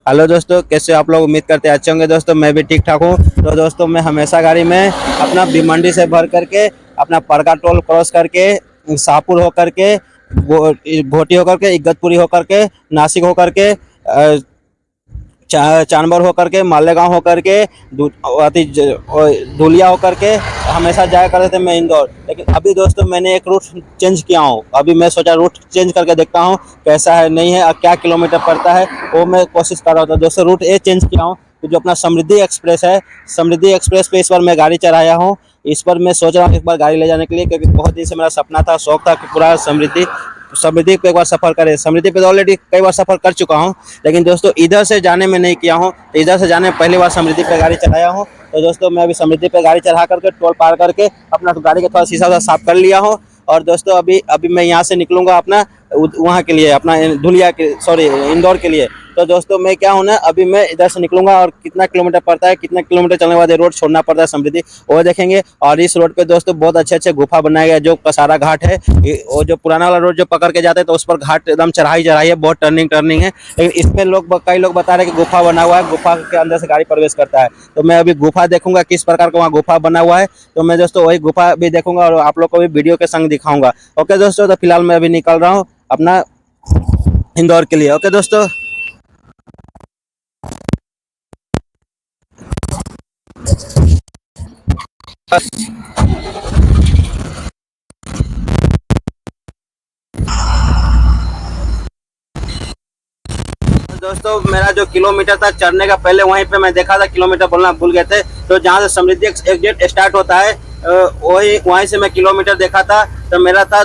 Hello दोस्तों, कैसे हो आप लोग? उम्मीद करते हैं अच्छे होंगे। दोस्तों मैं भी ठीक ठाक हूँ। तो दोस्तों मैं हमेशा गाड़ी में अपना भिवंडी से भर करके अपना परका टोल क्रॉस करके शाहपुर होकर के भोटी होकर के इगतपुरी होकर के नासिक होकर के चांदबर होकर के मालेगांव होकर के धुलिया होकर के हमेशा जाया करते थे मैं इंदौर। लेकिन अभी दोस्तों मैंने एक रूट चेंज किया हूँ। अभी मैं सोचा रूट चेंज करके देखता हूँ कैसा है नहीं है और क्या किलोमीटर पड़ता है, वो मैं कोशिश कर रहा था। दोस्तों रूट ये चेंज किया हूँ कि जो अपना समृद्धि एक्सप्रेस है, समृद्धि एक्सप्रेस पे इस बार मैं गाड़ी चलाया हूँ। इस पर मैं सोच रहा हूँ एक बार गाड़ी ले जाने के लिए, क्योंकि बहुत दिन से मेरा सपना था, शौक था कि पूरा समृद्धि समृद्धि पे एक बार सफर करें। समृद्धि पे तो ऑलरेडी कई बार सफर कर चुका हूँ, लेकिन दोस्तों इधर से जाने में नहीं किया हूँ। तो इधर से जाने में पहली बार समृद्धि पे गाड़ी चलाया हूँ। तो दोस्तों मैं अभी समृद्धि पे गाड़ी चढ़ा करके टोल पार करके अपना गाड़ी का थोड़ा शीशा साफ कर लिया हूँ। और दोस्तों अभी अभी मैं यहाँ से निकलूंगा अपना वहाँ के लिए, अपना धुलिया के सॉरी इंदौर के लिए। तो दोस्तों मैं क्या हूँ ना, अभी मैं इधर से निकलूंगा और कितना किलोमीटर पड़ता है, कितना किलोमीटर चलने के बाद ये रोड छोड़ना पड़ता है समृद्धि, वो देखेंगे। और इस रोड पे दोस्तों बहुत अच्छे अच्छे गुफा बनाए गए, जो कसारा घाट है। वो जो पुराना वाला रोड जो पकड़ के जाते हैं तो उस पर घाट एकदम चढ़ाई चढ़ाई है, बहुत टर्निंग टर्निंग है। लेकिन इसमें कई लोग बता रहे हैं कि गुफा बना हुआ है, गुफा के अंदर से गाड़ी प्रवेश करता है। तो मैं अभी गुफा देखूंगा किस प्रकार का वहाँ गुफा बना हुआ है। तो मैं दोस्तों वही गुफा भी देखूंगा और आप लोग को भी वीडियो के संग दिखाऊंगा। ओके दोस्तों, तो फिलहाल मैं अभी निकल रहा हूँ अपना इंदौर के लिए। ओके दोस्तों। दोस्तों मेरा जो किलोमीटर था चढ़ने का, पहले वहीं पे मैं देखा था, किलोमीटर बोलना भूल गए थे। तो जहाँ से समृद्धि एग्जिट स्टार्ट होता है वही वहीं से मैं किलोमीटर देखा था। तो मेरा था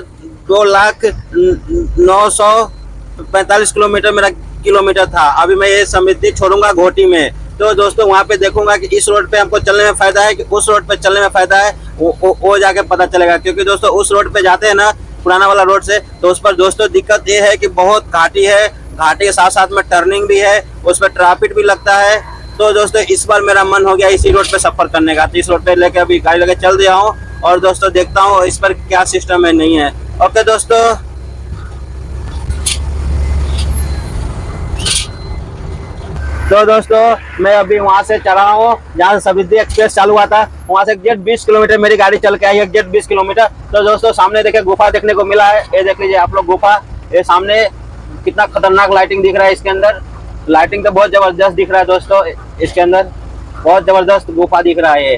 2,09,45 किलोमीटर मेरा किलोमीटर था। अभी मैं ये समृद्धि छोड़ूंगा घोटी में। तो दोस्तों वहाँ पे देखूंगा कि इस रोड पे हमको चलने में फायदा है कि उस रोड पे चलने में फायदा है, वो जाके पता चलेगा। क्योंकि दोस्तों उस रोड पे जाते हैं ना, पुराना वाला रोड से, तो उस पर दोस्तों दिक्कत ये है कि बहुत घाटी है, घाटी के साथ साथ में टर्निंग भी है, उस पर ट्रैफिक भी लगता है। तो दोस्तों इस बार मेरा मन हो गया इसी रोड पे सफर करने का। तो इस रोड पे लेके अभी गाड़ी लेके चल दिया हूँ और दोस्तों देखता हूँ इस पर क्या सिस्टम है नहीं है। ओके दोस्तों। तो दोस्तों मैं अभी वहाँ से चला हूँ जहाँ से समृद्धि एक्सप्रेस चालू हुआ था। वहाँ से एग्जैक्ट 20 किलोमीटर मेरी गाड़ी चल के आई, एग्जैक्ट 20 किलोमीटर। तो दोस्तों सामने देखिए गुफा देखने को मिला है, ये देख लीजिए आप लोग गुफा। ये सामने कितना खतरनाक लाइटिंग दिख रहा है इसके अंदर। लाइटिंग तो बहुत जबरदस्त दिख रहा है दोस्तों, इसके अंदर बहुत जबरदस्त गुफा दिख रहा है।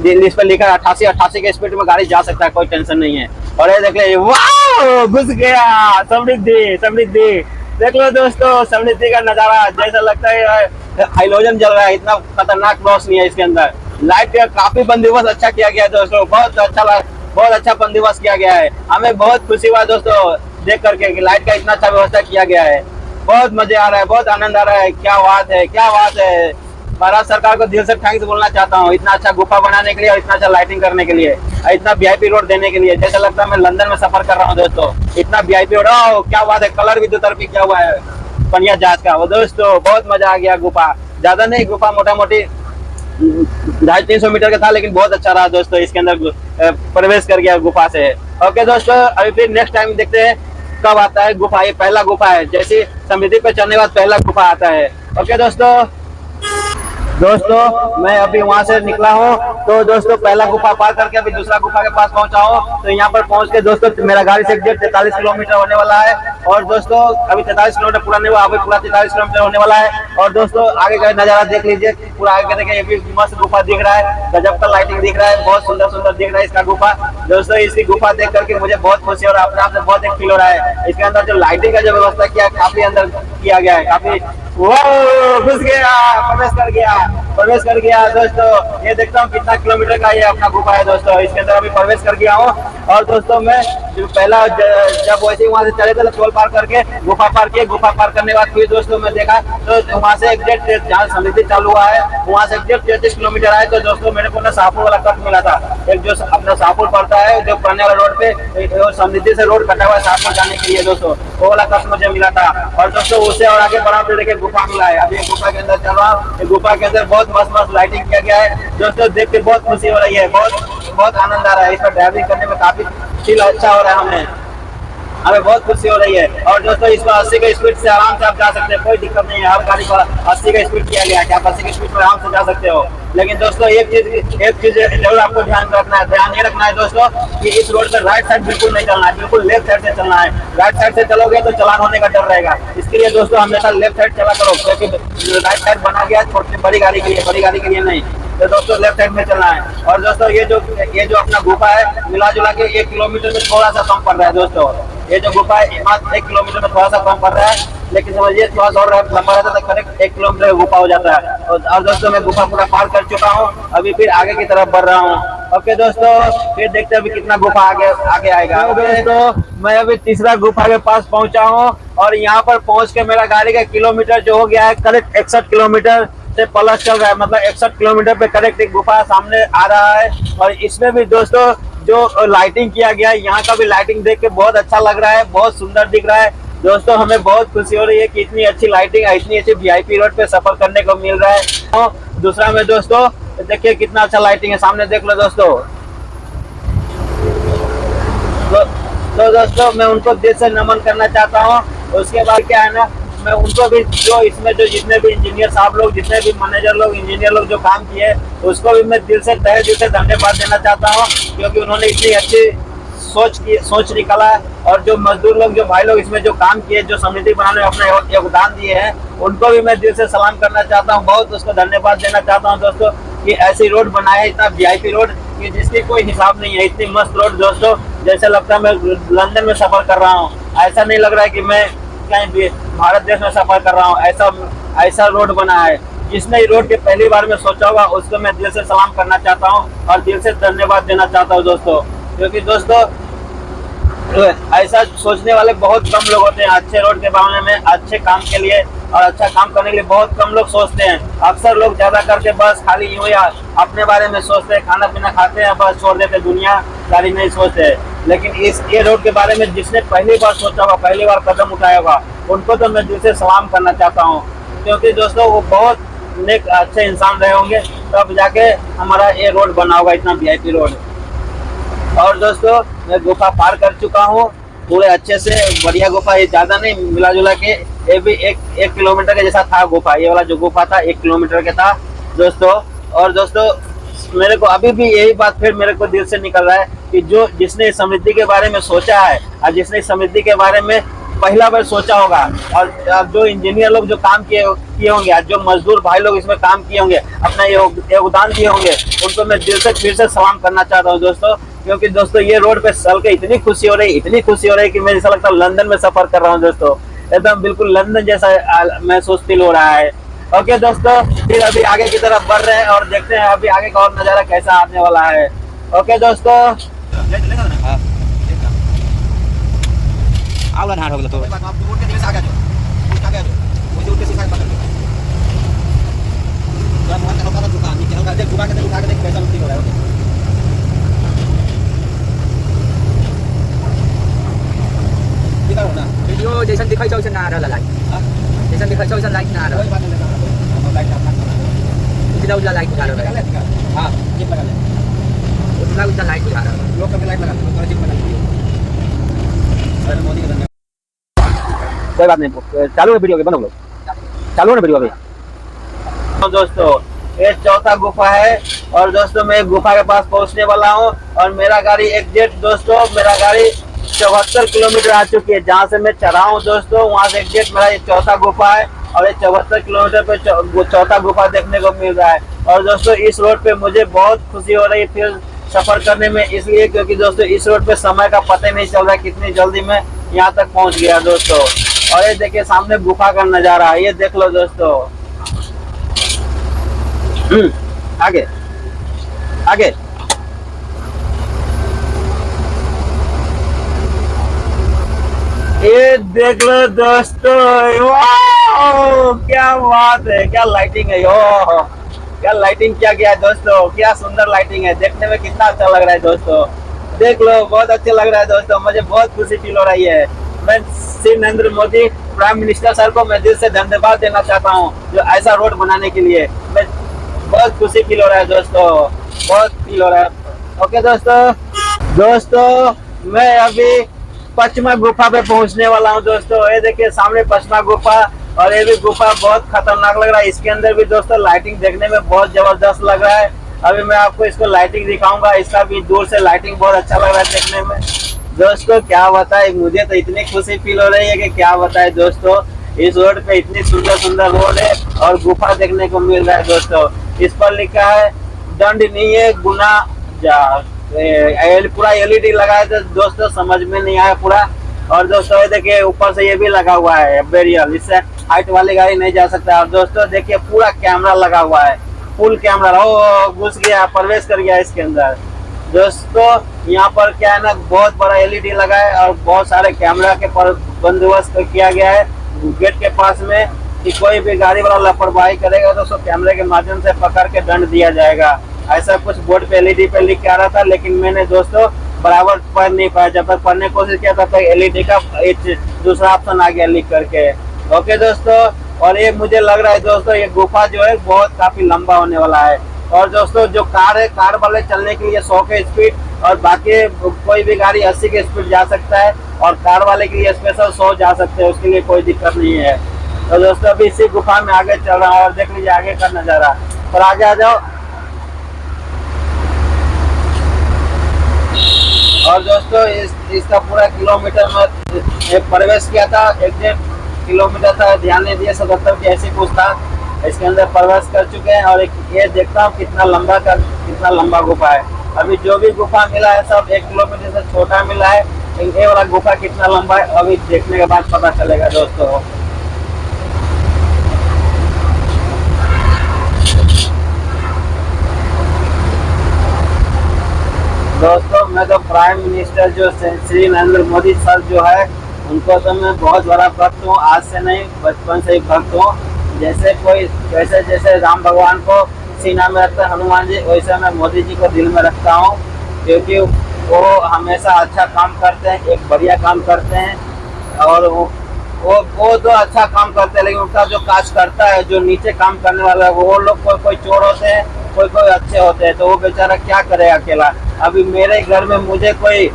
ये इस पर लिखा है 88 के स्पीड में गाड़ी जा सकता है, कोई टेंशन नहीं है। और ये देख लीजिए, वाह घुस गया समृद्धि। समृद्धि देख लो दोस्तों, समृद्धि का नजारा जैसा लगता है हाइलोजन जल रहा है, इतना खतरनाक रोशनी है इसके अंदर। लाइट का काफी बंदोबस्त अच्छा किया गया है दोस्तों, बहुत अच्छा बंदोबस्त किया गया है। हमें बहुत खुशी हुआ दोस्तों देख करके कि लाइट का इतना अच्छा व्यवस्था किया गया है। बहुत मजे आ रहा है, बहुत आनंद आ रहा है। क्या बात है, क्या बात है। भारत सरकार को दिल से थैंक्स बोलना चाहता हूँ, इतना अच्छा गुफा बनाने के लिए और इतना अच्छा लाइटिंग करने के लिए, इतना वीआईपी रोड देने के लिए। जैसा लगता है मैं लंदन में सफर कर रहा हूँ दोस्तों, इतना वीआईपी रोड। क्या बात है, कलर भी दो तरफी किया हुआ है पनिया जहाज का। वो दोस्तों बहुत मजा आ गया। गुफा ज्यादा नहीं, गुफा मोटा मोटी 250-300 मीटर का था, लेकिन बहुत अच्छा रहा दोस्तों। इसके अंदर प्रवेश कर गया गुफा से। ओके दोस्तों, अभी फिर नेक्स्ट टाइम देखते हैं कब आता है गुफा। ये पहला गुफा है, जैसे समृद्धि पे चढ़ने के बाद पहला गुफा आता है। ओके दोस्तों मैं अभी वहां से निकला हूँ। तो दोस्तों पहला गुफा पार करके अभी दूसरा गुफा के पास पहुंचा हूँ। तो यहाँ पर पहुंच के दोस्तों मेरा गाड़ी से एग्जैक्ट 43 किलोमीटर होने वाला है। और दोस्तों अभी 43 किलोमीटर पूरा नहीं हुआ, अभी पूरा 43 किलोमीटर होने वाला है। और दोस्तों आगे का नजारा देख लीजिए, पूरा आगे देखें, ये भी मस्त गुफा दिख रहा है, गजब का लाइटिंग दिख रहा है, बहुत सुंदर सुंदर दिख रहा है इसका गुफा। दोस्तों इसी गुफा देख करके मुझे बहुत खुशी और अपने आप से बहुत एक फील हो रहा है। इसके अंदर जो लाइटिंग का जो व्यवस्था किया काफी अंदर किया गया है, काफी घुस गया, प्रवेश कर गया दोस्तों। ये देखता हूँ कितना किलोमीटर का ये अपना गुफा है दोस्तों, इसके अंदर अभी प्रवेश कर गया हूँ। और दोस्तों मैं पहला जब वैसे ही वहां से चले थे टोल पार करके गुफा पार किए। गुफा पार करने के बाद फिर दोस्तों मैं देखा तो वहां से एग्जैक्ट जहाँ समृद्धि चालू हुआ है वहां से एग्जैक्ट 33 किलोमीटर आए। तो दोस्तों मेरे को ना शाहपुर वाला कट मिला था, एक जो अपना शाहपुर पड़ता है जो पुराने वाला रोड पे, समृद्धि से रोड कटा हुआ है शाहपुर जाने के लिए दोस्तों, वो वाला कट मुझे मिला था। और दोस्तों उससे और आगे बढ़ा तो देखिए गुफा मिला है। अभी गुफा के अंदर चल रहा हूँ। गुफा के अंदर बहुत मस्त लाइटिंग किया गया है दोस्तों, देख के बहुत खुशी हो रही है, बहुत आनंद आ रहा है। इस पर ड्राइविंग करने में काफी फील अच्छा हो रहा है हमें। हमें बहुत खुशी हो रही है। और दोस्तों इसको 80 के स्पीड से आराम से आप जा सकते हैं, कोई दिक्कत नहीं है। हर गाड़ी पर 80 का स्पीड किया गया है कि आप 80 की स्पीड पर आराम से जा सकते हो। लेकिन दोस्तों एक चीज जरूर आपको ध्यान रखना है, ध्यान ये रखना है दोस्तों कि इस रोड पर राइट साइड बिल्कुल नहीं चलना है, बिल्कुल लेफ्ट साइड से चलना है। राइट साइड से चलोगे तो चालान होने का डर रहेगा, इसके लिए दोस्तों हमेशा लेफ्ट साइड चला करो, क्योंकि राइट साइड बना गया छोटी बड़ी गाड़ी के लिए, बड़ी गाड़ी के लिए नहीं। तो दोस्तों लेफ्ट साइड में चलना है। और दोस्तों ये जो अपना गुफा है मिला जुला के 1 किलोमीटर में थोड़ा सा कम पड़ रहा है दोस्तों। ये जो गुफा है मात्र 1 किलोमीटर में थोड़ा सा कम पड़ रहा है, लेकिन समझिए थोड़ा सा और लंबा रहता तो करेक्ट 1 किलोमीटर गुफा हो जाता है। और दोस्तों मैं गुफा पूरा पार कर चुका हूँ, अभी फिर आगे की तरफ बढ़ रहा हूँ। ओके दोस्तों, फिर देखते हैं अभी कितना गुफा आगे आएगा। दोस्तों मैं अभी तीसरा गुफा के पास पहुंचा हूँ, और यहाँ पर पहुंच के मेरा गाड़ी का किलोमीटर जो हो गया है करेक्ट 61 किलोमीटर से प्लस चल रहा है, मतलब 61 किलोमीटर पे करेक्ट एक गुफा सामने आ रहा है। और इसमें भी दोस्तों जो लाइटिंग किया गया है, यहाँ का भी लाइटिंग देख के बहुत अच्छा लग रहा है, बहुत सुंदर दिख रहा है दोस्तों। हमें बहुत खुशी हो रही है कि इतनी अच्छी लाइटिंग, इतनी अच्छी वीआईपी रोड पे सफर करने को मिल रहा है। तो दूसरा में दोस्तों देखिए कितना अच्छा लाइटिंग है, सामने देख लो दोस्तों। तो दोस्तों मैं उनको दिल से नमन करना चाहता हूँ। उसके बाद क्या है ना, मैं उनको भी जो इसमें जो जितने भी इंजीनियर साहब लोग, जितने भी मैनेजर लोग, इंजीनियर लोग जो काम किए, उसको भी मैं दिल से तहे दिल से धन्यवाद देना चाहता हूँ, क्योंकि उन्होंने इतनी अच्छी सोच निकाला। और जो मजदूर लोग, जो भाई लोग इसमें जो काम किए, जो समिति बनाने में अपना योगदान दिए हैं, उनको भी मैं दिल से सलाम करना चाहता हूँ, बहुत उसको धन्यवाद देना चाहता हूँ दोस्तों कि ऐसी रोड बनाया है, इतना वीआईपी रोड कि जिसकी कोई हिसाब नहीं है। इतनी मस्त रोड दोस्तों, जैसे लगता है मैं लंदन में सफर कर रहा हूँ, ऐसा नहीं लग रहा है कि मैं कहीं भी भारत देश में सफर कर रहा हूँ। ऐसा रोड बना है। जिसने इस रोड के पहली बार में सोचा होगा उसको मैं दिल से सलाम करना चाहता हूँ और दिल से धन्यवाद देना चाहता हूँ दोस्तों, क्योंकि दोस्तों ऐसा सोचने वाले बहुत कम लोग होते हैं। अच्छे रोड के बारे में, अच्छे काम के लिए और अच्छा काम करने के लिए बहुत कम लोग सोचते हैं। अक्सर लोग ज्यादा करके बस खाली यूं या अपने बारे में सोचते हैं, खाना पीना खाते हैं, बस छोड़ देते, दुनियादारी नहीं सोचते। लेकिन ये रोड के बारे में जिसने पहली बार सोचा होगा, पहली बार कदम उठाया होगा, उनको तो मैं दिल से सलाम करना चाहता हूँ, क्योंकि दोस्तों वो बहुत नेक अच्छे इंसान रहे होंगे, तब जाके हमारा ये रोड बना होगा, इतना वीआईपी रोड। और दोस्तों मैं गुफा पार कर चुका हूँ पूरे अच्छे से, बढ़िया गुफा, ये ज्यादा नहीं, मिला जुला के ये भी एक किलोमीटर के जैसा था गुफा। ये वाला जो गुफा था 1 किलोमीटर के था दोस्तों। और दोस्तों मेरे को अभी भी यही बात फिर मेरे को दिल से निकल रहा है कि जो जिसने इस समृद्धि के बारे में सोचा है और जिसने इस समृद्धि के बारे में पहला बार सोचा होगा, और जो इंजीनियर लोग जो काम किए होंगे, जो मजदूर भाई लोग इसमें काम किए होंगे, अपना योगदान दिए होंगे, उनको मैं दिल से फिर से सलाम करना चाहता हूँ दोस्तों। क्योंकि दोस्तों ये रोड पे चल के इतनी खुशी हो रही है कि मुझे ऐसा लगता है लंदन में सफर कर रहा हूँ दोस्तों, एकदम बिल्कुल लंदन जैसा महसूस फील हो रहा है। ओके दोस्तों, फिर अभी आगे की तरफ बढ़ रहे हैं और देखते हैं अभी आगे का और नजारा कैसा आने वाला है। ओके दोस्तों, वीडियो जैसन दिखाई छै वैसन ना आ रहल लाइट, जैसन दिखाई छै वैसन लाइट ना आ रहल, उजला उजला लाइट आ रहल है। हां ये लगा ले, उजला उजला लाइट आ रहल है, लोग का लाइट लगा दो, थोड़ा चिप लगा दो। अरे मोदी का धन्यवाद। कोई बात नहीं, चालू है वीडियो के, बनो लोग, चालू है वीडियो अभी। दोस्तों ये चौथा गुफा है, और दोस्तों मैं गुफा के पास पहुंचने वाला हूं, और मेरा गाड़ी एग्जैक्ट दोस्तों, मेरा गाड़ी 74 किलोमीटर आ चुकी है जहां से मैं चढ़ा हूं दोस्तों, वहां से एग्जैक्ट मेरा ये चौथा गुफा है, और ये 74 किलोमीटर पे चौथा गुफा देखने को मिल रहा है। और दोस्तों इस रोड पे मुझे बहुत खुशी हो रही है फिर सफर करने में, इसलिए क्योंकि दोस्तों इस रोड पे समय का पता नहीं चल रहा है कितनी जल्दी में यहाँ तक पहुंच गया दोस्तों। और ये देखिए सामने गुफा का नजारा है, ये देख लो दोस्तों। आगे आगे ये देख लो दोस्तों, क्या बात है, क्या लाइटिंग है, यो क्या लाइटिंग किया गया है दोस्तों, क्या सुंदर लाइटिंग है, देखने में कितना अच्छा लग रहा है दोस्तों। देख लो बहुत अच्छा लग रहा है दोस्तों, मुझे बहुत खुशी फील हो रही है। मैं Shri Narendra Modi prime minister sir को मैं दिल से धन्यवाद देना चाहता हूँ जो ऐसा रोड बनाने के लिए। मैं बहुत खुशी फील हो रहा है दोस्तों, बहुत फील हो रहा है। ओके दोस्तों मैं अभी पचमा गुफा पे पहुंचने वाला हूं दोस्तों। ये देखिए सामने पचमा गुफा, और ये भी गुफा बहुत खतरनाक लग रहा है। इसके अंदर भी दोस्तों लाइटिंग देखने में बहुत जबरदस्त लग रहा है। अभी मैं आपको इसको लाइटिंग दिखाऊंगा, इसका भी दूर से लाइटिंग बहुत अच्छा लग रहा है देखने में। दोस्तों क्या बताए, मुझे तो इतनी खुशी फील हो रही है कि क्या बताए दोस्तों। इस रोड पे इतनी सुंदर सुंदर रोड है और गुफा देखने को मिल रहा है दोस्तों। इस पर लिखा है दंड नहीं है गुना जा। पूरा एलईडी लगा है तो दोस्तों समझ में नहीं आया पूरा। और दोस्तों ये देखिए ऊपर से ये भी लगा हुआ है बैरियर, इससे हाइट वाली गाड़ी नहीं जा सकता। और दोस्तों देखिए पूरा कैमरा लगा हुआ है, फुल कैमरा। ओ घुस गया, प्रवेश कर गया इसके अंदर। दोस्तों यहाँ पर क्या है ना, बहुत बड़ा एलईडी लगा है और बहुत सारे कैमरा के बंदोबस्त किया गया है गेट के पास में, कि कोई भी गाड़ी वाला लापरवाही करेगा तो उसको कैमरे के माध्यम से पकड़ के दंड दिया जाएगा। ऐसा कुछ बोर्ड पे एलईडी पे लिख के आ रहा था, लेकिन मैंने दोस्तों बराबर पढ़ नहीं पाया। जब तक पढ़ने की कोशिश किया तब तक एलईडी का दूसरा ऑप्शन आ गया लिख करके। ओके दोस्तों, और ये मुझे लग रहा है दोस्तों ये गुफा जो है बहुत काफी लंबा होने वाला है। और दोस्तों जो कार है, कार वाले चलने के लिए 100 के स्पीड, और बाकी कोई भी गाड़ी 80 के स्पीड जा सकता है, और कार वाले के लिए स्पेशल 100 जा सकते हैं, उसके लिए कोई दिक्कत नहीं है। तो दोस्तों अभी इसी गुफा में आगे चल रहा हूँ और देख लीजिए आगे का नजारा। और आगे आ जाओ। और दोस्तों इसका पूरा किलोमीटर में प्रवेश किया था, 1.5 किलोमीटर था, ध्यान नहीं दिया, 77 की ऐसी कुछ था। इसके अंदर प्रवेश कर चुके हैं और ये देखता हूँ कितना लंबा गुफा है। अभी जो भी गुफा मिला है सब 1 किलोमीटर से छोटा मिला है। ये वाला गुफा कितना लंबा है अभी देखने के बाद पता चलेगा दोस्तों। दोस्तों मैं तो प्राइम मिनिस्टर जो श्री नरेंद्र मोदी सर जो है, उनको तो मैं बहुत बड़ा भक्त हूँ, आज से नहीं बचपन से ही भक्त हूँ। जैसे राम भगवान को सीना में रखते हैं हनुमान जी, वैसे मैं मोदी जी को दिल में रखता हूँ, क्योंकि वो हमेशा अच्छा काम करते हैं, एक बढ़िया काम करते हैं। और वो तो अच्छा काम करते हैं, लेकिन उनका जो काज करता है, जो नीचे काम करने वाला है, वो लोग कोई चोर होते हैं, कोई अच्छे होते हैं, तो वो बेचारा क्या करे अकेला। अभी मेरे घर में मुझे कोई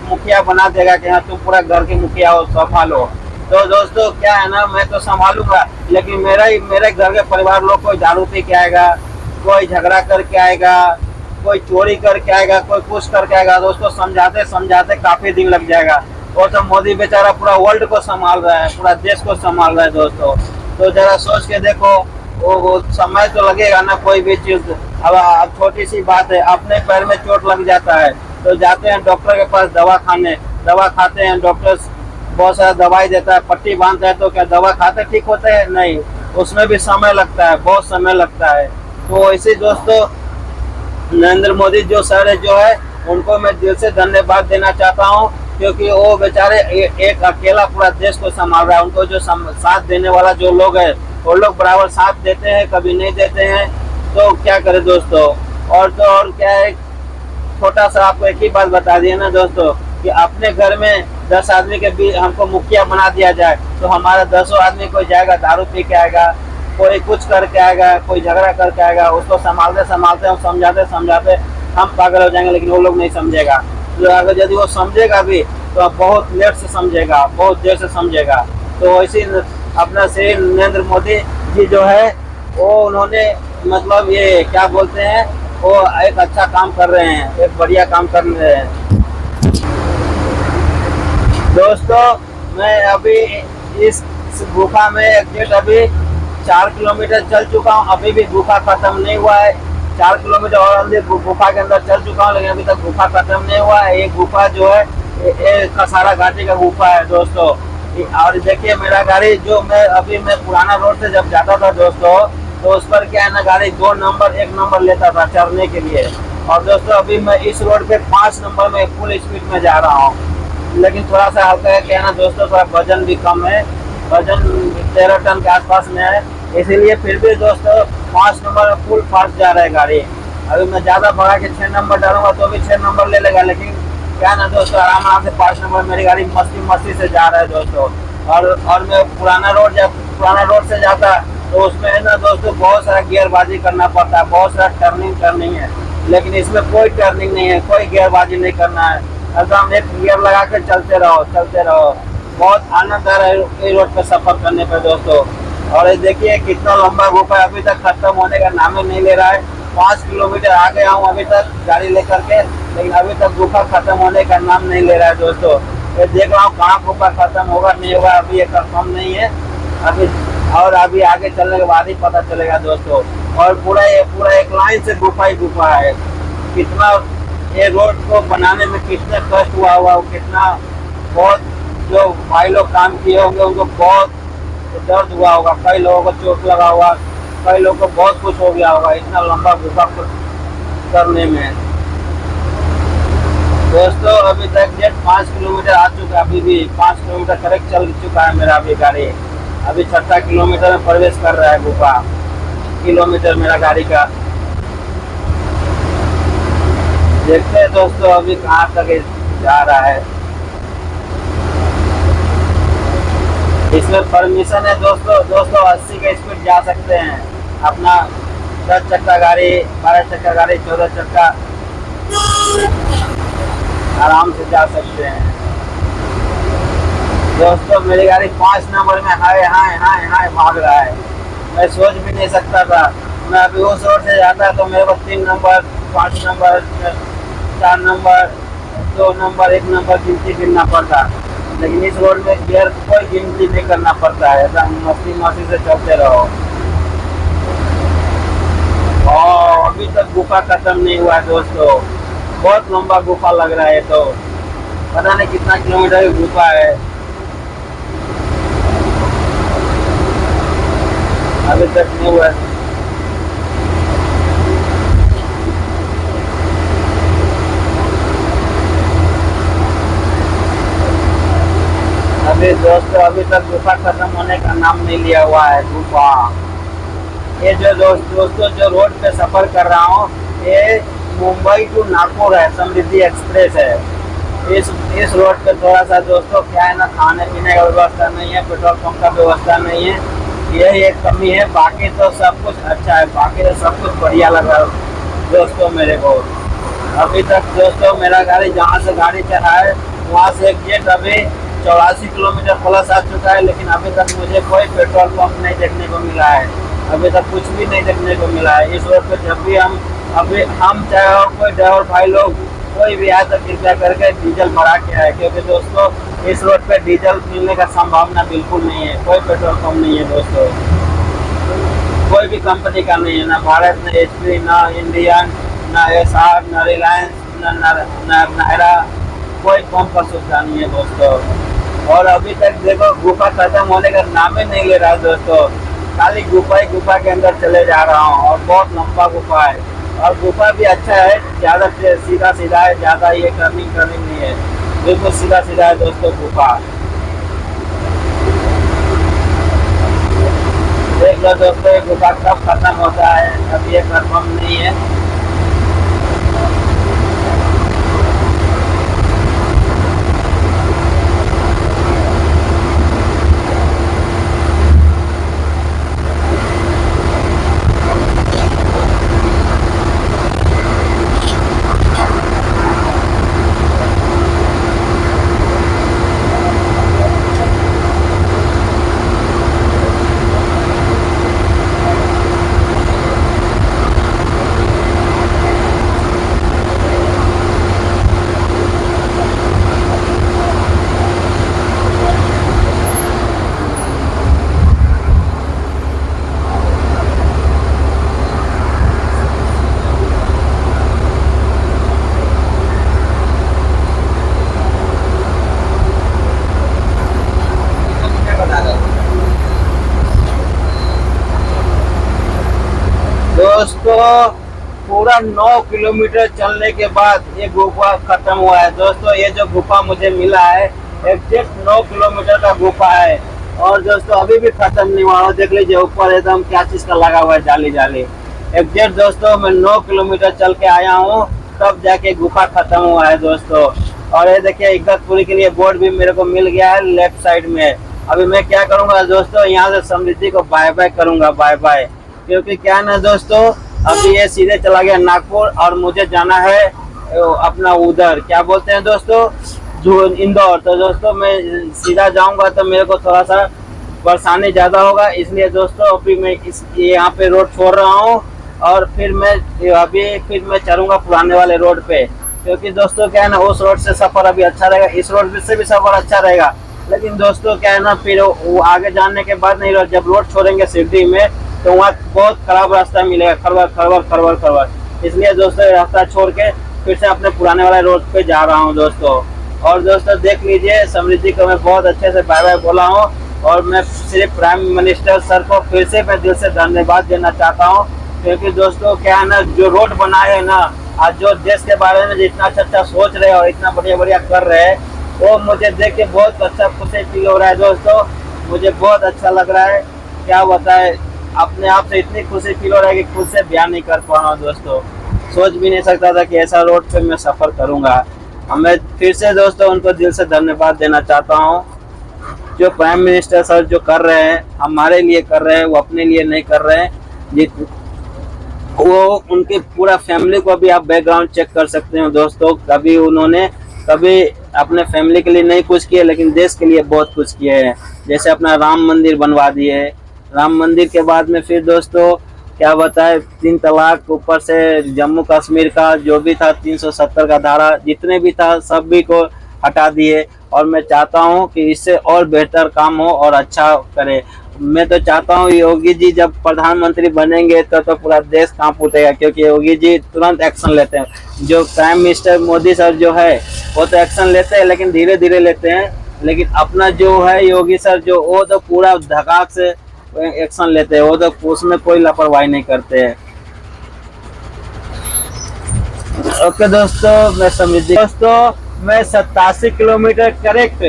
मुखिया बना देगा कि हाँ तुम पूरा घर के मुखिया हो, संभालो। तो दोस्तों क्या है ना, मैं तो संभालूंगा, लेकिन मेरे घर के परिवार लोग कोई दारू पी के आएगा, कोई झगड़ा करके आएगा, कोई चोरी करके आएगा, कोई कुछ करके आएगा। दोस्तों समझाते समझाते काफी दिन लग जाएगा। और तो मोदी बेचारा पूरा वर्ल्ड को संभाल रहा है, पूरा देश को संभाल रहा है दोस्तों। तो जरा सोच के देखो, वो समय तो लगेगा ना कोई भी चीज। अब छोटी सी बात है, अपने पैर में चोट लग जाता है तो जाते हैं डॉक्टर के पास, दवा खाते हैं, डॉक्टर बहुत सारा दवाई देता है, पट्टी बांधता है, तो क्या दवा खाते ठीक होते हैं? नहीं, उसमें भी समय लगता है, बहुत समय लगता है। तो इसी दोस्तों नरेंद्र मोदी जो सर है जो है, उनको मैं दिल से धन्यवाद देना चाहता हूँ, क्योंकि वो बेचारे एक अकेला पूरा देश को संभाल रहा है। उनको जो साथ देने वाला जो लोग है, वो लोग बराबर साथ देते हैं, कभी नहीं देते हैं, तो क्या करें दोस्तों। और तो और क्या है, छोटा सा आपको एक ही बात बता दिया ना दोस्तों, कि अपने घर में 10 आदमी के बीच हमको मुखिया बना दिया जाए, तो हमारा 10 आदमी कोई जाएगा दारू पी के आएगा, कोई कुछ करके आएगा, कोई झगड़ा करके आएगा, उसको संभालते संभालते समझाते समझाते हम पागल हो जाएंगे, लेकिन वो लोग नहीं समझेगा। तो अगर यदि वो समझेगा भी तो बहुत लेट से समझेगा, बहुत देर से समझेगा। तो ऐसे अपना श्री नरेंद्र मोदी जी जो है, वो उन्होंने मतलब ये क्या बोलते हैं, वो एक अच्छा काम कर रहे हैं, एक बढ़िया काम कर रहे हैं। दोस्तों मैं अभी इस गुफा में एग्जैक्ट अभी 4 किलोमीटर चल चुका हूँ, अभी भी गुफा खत्म नहीं हुआ है। 4 किलोमीटर और अंदर गुफा के अंदर चल चुका हूँ, लेकिन अभी तक गुफा खत्म नहीं हुआ है। ये गुफा जो है ये कसारा घाटी का गुफा है दोस्तों। और देखिए मेरा गाड़ी जो मैं पुराना रोड से जब जाता था दोस्तों, तो उस पर क्या है ना, गाड़ी 2 नंबर 1 नंबर लेता था चढ़ने के लिए। और दोस्तों अभी मैं इस रोड पे 5 नंबर में फुल स्पीड में जा रहा हूँ, लेकिन थोड़ा सा हल्का है, क्या है ना दोस्तों, थोड़ा वजन भी कम है, वजन 13 टन के आसपास में है, इसीलिए फिर भी दोस्तों 5 नंबर में फुल फास्ट जा रहा है गाड़ी। अभी मैं ज़्यादा बढ़ा के 6 नंबर डालूंगा तो भी 6 नंबर ले लेगा, लेकिन क्या ना दोस्तों आराम से 5 नंबर मेरी गाड़ी मस्ती से जा रहा है दोस्तों। और मैं पुराना रोड से जाता तो उसमें है ना दोस्तों बहुत सारा गियरबाजी करना पड़ता है, बहुत सारा टर्निंग है, लेकिन इसमें कोई टर्निंग नहीं है, कोई गियरबाजी नहीं करना है। एकदम एक गियर लगा के चलते रहो चलते रहो। बहुत आनंद आ रहा है ये रोड पे सफर करने पे दोस्तों। और ये देखिए कितना लंबा गुफा है, अभी तक खत्म होने का नाम ही नहीं ले रहा है। 5 किलोमीटर आ गया हूँ अभी तक गाड़ी लेकर के, लेकिन अभी तक गुफा खत्म होने का नाम नहीं ले रहा है दोस्तों। ये देख रहा हूँ कहाँ गुफा खत्म होगा नहीं होगा अभी ये कंफर्म नहीं है अभी, और अभी आगे चलने के बाद ही पता चलेगा दोस्तों। और पूरा एक लाइन से गुफा ही गुफा है। कितना ये रोड को बनाने में कितना कष्ट हुआ हुआ, कितना बहुत जो भाई लोग काम किए होंगे उनको बहुत दर्द हुआ होगा, कई लोगों को चोट लगा हुआ, कई लोगों को बहुत कुछ हो गया होगा इतना लंबा गुफा करने में दोस्तों। अभी तक जेट 5 किलोमीटर आ चुका है, अभी भी 5 किलोमीटर करेक्ट चल चुका है मेरा अभी गाड़ी। अभी 6 किलोमीटर में प्रवेश कर रहा है गुफा, किलोमीटर मेरा गाड़ी का। देखते हैं दोस्तों अभी कहाँ तक जा रहा है। इसमें परमिशन है दोस्तों 80 का स्पीड जा सकते हैं। अपना 10 चक्का गाड़ी, 12 चक्का गाड़ी, 14 चक्का आराम से जा सकते हैं दोस्तों। मेरी गाड़ी 5 नंबर में हाय हाय हाय हाय भाग रहा है। मैं सोच भी नहीं सकता था, मैं अभी उस रोड से जाता तो मेरे को 3 number, 5 number, 4 number, 2 number, 1 number गिनती गिनना पड़ता, लेकिन इस रोड में गियर कोई गिनती नहीं करना पड़ता है, एकदम मस्ती से चलते रहो। और अभी तक गुफा खत्म नहीं हुआ है दोस्तों, बहुत लंबा गुफा लग रहा है। तो पता नहीं कितना किलोमीटर की गुफा है, अभी तक नहीं हुआ है। अभी दोस्तों अभी तक गुफा खत्म होने का नाम नहीं लिया हुआ है गुफा। ये जो दोस्तों जो रोड पे सफर कर रहा हूँ ये मुंबई टू नागपुर है, समृद्धि एक्सप्रेस है। इस रोड पे थोड़ा सा दोस्तों क्या है ना, खाने पीने का व्यवस्था नहीं है, पेट्रोल पंप का व्यवस्था नहीं है, यही एक कमी है। बाकी तो सब कुछ अच्छा है, बाकी तो सब कुछ बढ़िया लगा दोस्तों मेरे को। अभी तक दोस्तों मेरा गाड़ी जहाँ से गाड़ी चला है वहाँ से एग्जैक्ट अभी 84 किलोमीटर प्लस आ चुका है, लेकिन अभी तक मुझे कोई पेट्रोल पंप नहीं देखने को मिला है, अभी तक कुछ भी नहीं देखने को मिला है। इस रोड पर जब भी हम चाहे और कोई ड्राइवर भाई लोग कोई भी आए तो कृपया करके डीजल भरा के आए, क्योंकि दोस्तों इस रोड पे डीजल मिलने का संभावना बिल्कुल नहीं है। कोई पेट्रोल पंप नहीं है दोस्तों, कोई भी कंपनी का नहीं है, ना भारत, ना HP, ना इंडियन, ना SR, ना रिलायंस, ना नायरा, कोई पंप का सुविधा नहीं है दोस्तों। और अभी तक देखो गुफा खत्म होने का नाम ही नहीं ले रहा है दोस्तों, खाली गुफा ही गुफा के अंदर चले जा रहा हूँ। और बहुत लंबा गुफा है और गुफा भी अच्छा है, ज़्यादा सीधा सीधा है, ज़्यादा ये टर्निंग नहीं है, बिल्कुल सीधा सीधा है दोस्तों गुफा। देख लो दोस्तों ये गुफा कब खत्म होता है अभी ये कंफर्म नहीं है। दोस्तों पूरा 9 किलोमीटर चलने के बाद ये गुफा खत्म हुआ है दोस्तों। ये जो गुफा मुझे मिला है एग्जैक्ट 9 किलोमीटर का गुफा है और दोस्तों अभी भी खत्म नहीं हुआ। देख लीजिए ऊपर एकदम क्या चीज का लगा हुआ है, जाली जाली। एग्जैक्ट दोस्तों मैं 9 किलोमीटर चल के आया हूँ तब जाके गुफा खत्म हुआ है दोस्तों। और ये देखिए इगतपुरी के लिए बोर्ड भी मेरे को मिल गया है लेफ्ट साइड में। अभी मैं क्या करूंगा दोस्तों, यहाँ से समृद्धि को बाय बाय करूंगा, बाय बाय। क्योंकि क्या है ना दोस्तों, अभी ये सीधे चला गया नागपुर और मुझे जाना है अपना उधर क्या बोलते हैं दोस्तों, जो इंदौर। तो दोस्तों मैं सीधा जाऊंगा तो मेरे को थोड़ा सा परेशानी ज़्यादा होगा, इसलिए दोस्तों अभी मैं इस यहाँ पे रोड छोड़ रहा हूँ और फिर मैं चलूँगा पुराने वाले रोड पे, क्योंकि दोस्तों क्या है ना, उस रोड से सफ़र अभी अच्छा रहेगा, इस रोड से भी सफ़र अच्छा रहेगा। लेकिन दोस्तों क्या है ना, फिर वो आगे जाने के बाद नहीं, जब रोड छोड़ेंगे सिटी में तो वहाँ बहुत खराब रास्ता मिलेगा, खरबर खरबर खरबर खरबर। इसलिए दोस्तों रास्ता छोड़ के फिर से अपने पुराने वाले रोड पे जा रहा हूँ दोस्तों। और दोस्तों देख लीजिए, समृद्धि को मैं बहुत अच्छे से बाय बाय बोला हूँ, और मैं सिर्फ प्राइम मिनिस्टर सर को फिर से मैं दिल से धन्यवाद देना चाहता हूँ, क्योंकि दोस्तों क्या है ना, जो रोड बनाए है ना, आज जो देश के बारे में जितना अच्छा अच्छा सोच रहे हैं और इतना बढ़िया बढ़िया कर रहे हैं, वो मुझे देख के बहुत अच्छा खुशी फील हो रहा है दोस्तों। मुझे बहुत अच्छा लग रहा है, क्या बताए, अपने आप से इतनी खुशी फील हो रहा है कि खुद से बयान नहीं कर पा रहा हूँ दोस्तों। सोच भी नहीं सकता था कि ऐसा रोड पे मैं सफ़र करूँगा। मैं फिर से दोस्तों उनको दिल से धन्यवाद देना चाहता हूँ। जो प्राइम मिनिस्टर सर जो कर रहे हैं, हमारे लिए कर रहे हैं, वो अपने लिए नहीं कर रहे हैं। वो उनके पूरा फैमिली को भी आप बैकग्राउंड चेक कर सकते हो दोस्तों। कभी अपने फैमिली के लिए नहीं कुछ किए, लेकिन देश के लिए बहुत कुछ किए हैं। जैसे अपना राम मंदिर बनवा दिए, राम मंदिर के बाद में फिर दोस्तों क्या बताए, 3 तलाक, ऊपर से जम्मू कश्मीर का जो भी था 370 का धारा जितने भी था सभी को हटा दिए। और मैं चाहता हूं कि इससे और बेहतर काम हो और अच्छा करे। मैं तो चाहता हूं योगी जी जब प्रधानमंत्री बनेंगे तो पूरा देश कांप उठेगा, क्योंकि योगी जी तुरंत एक्शन लेते हैं। जो प्राइम मिनिस्टर मोदी सर जो है वो तो एक्शन लेते हैं, लेकिन धीरे धीरे लेते हैं, लेकिन अपना जो है योगी सर जो, वो तो पूरा धड़ाक से एक्शन लेते हैं, वो तो उसमें कोई लापरवाही नहीं करते हैं। ओके दोस्तों, मैं समृद्धि दोस्तों मैं 87 किलोमीटर करेक्ट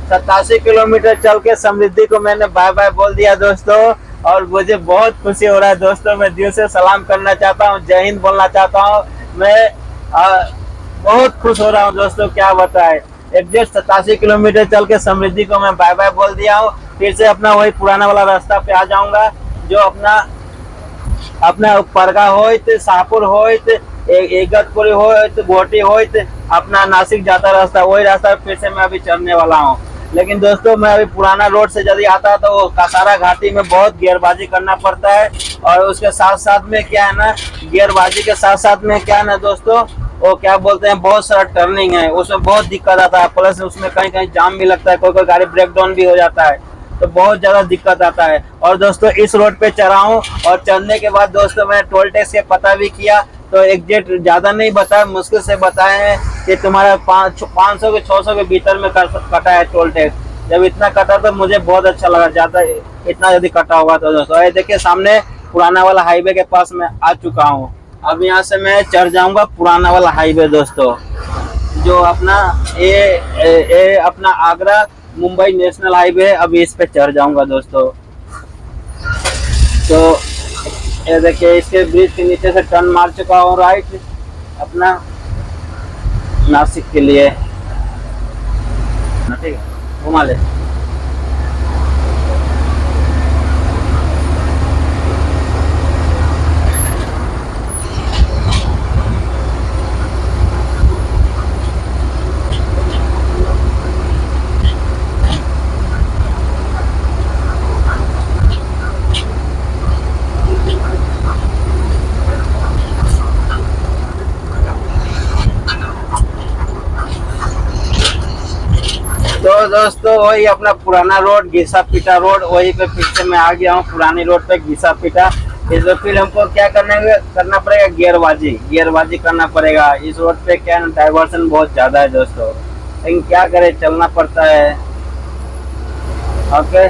87 किलोमीटर चल के समृद्धि को मैंने बाय बाय बोल दिया दोस्तों, और मुझे बहुत खुशी हो रहा है दोस्तों। मैं दिल से सलाम करना चाहता हूँ, जय हिंद बोलना चाहता हूँ। मैं बहुत खुश हो रहा हूँ दोस्तों, क्या बताए, एग्जैक्ट 87 किलोमीटर चल के समृद्धि को मैं बाय बाय बोल दिया हूँ। फिर से अपना वही पुराना वाला रास्ता पे आ जाऊंगा, जो अपना परगा होइत, शाहपुर होइत, इगतपुरी होइत, घोटी होइत, अपना नासिक जाता रास्ता, वही रास्ता फिर से मैं अभी चलने वाला हूँ। लेकिन दोस्तों मैं अभी पुराना रोड से यदि आता तो वो कसारा घाटी में बहुत गियरबाजी करना पड़ता है, और उसके साथ साथ में क्या है ना, गियरबाजी के साथ साथ में क्या है ना दोस्तों, वो क्या बोलते हैं, बहुत सारा टर्निंग है, उसमें बहुत दिक्कत आता है, प्लस उसमें कहीं कहीं जाम भी लगता है, कोई कोई गाड़ी ब्रेक डाउन भी हो जाता है, तो बहुत ज़्यादा दिक्कत आता है। और दोस्तों इस रोड पे चला हूँ, और चलने के बाद दोस्तों मैंने टोल टैक्स के पता भी किया, तो एग्जैक्ट ज़्यादा नहीं बताया, मुश्किल से बताए हैं कि तुम्हारा 500 के 600 के भीतर में कटा है टोल टैक्स। जब इतना कटा तो मुझे बहुत अच्छा लगा, ज़्यादा इतना यदि कटा होगा तो दोस्तों। ये देखिए सामने पुराना वाला हाईवे के पास मैं आ चुका हूँ। अब यहाँ से मैं चढ़ जाऊँगा पुराना वाला हाईवे दोस्तों, जो अपना ये अपना आगरा मुंबई नेशनल हाईवे है। अभी इस पे चढ़ जाऊंगा दोस्तों। तो ये देखिए इसके ब्रिज के नीचे से टर्न मार चुका हूँ राइट, अपना नासिक के लिए, ठीक है, घुमा ले। तो दोस्तों वही अपना पुराना रोड घिसा पीटा रोड, वही पे फिर से मैं आ गया हूँ पुरानी रोड पे घिसा पीटा। इस पर फिर हमको क्या करना पड़ेगा, गियरबाजी करना पड़ेगा। इस रोड पे क्या डाइवर्सन बहुत ज्यादा है दोस्तों, लेकिन क्या करें, चलना पड़ता है। ओके।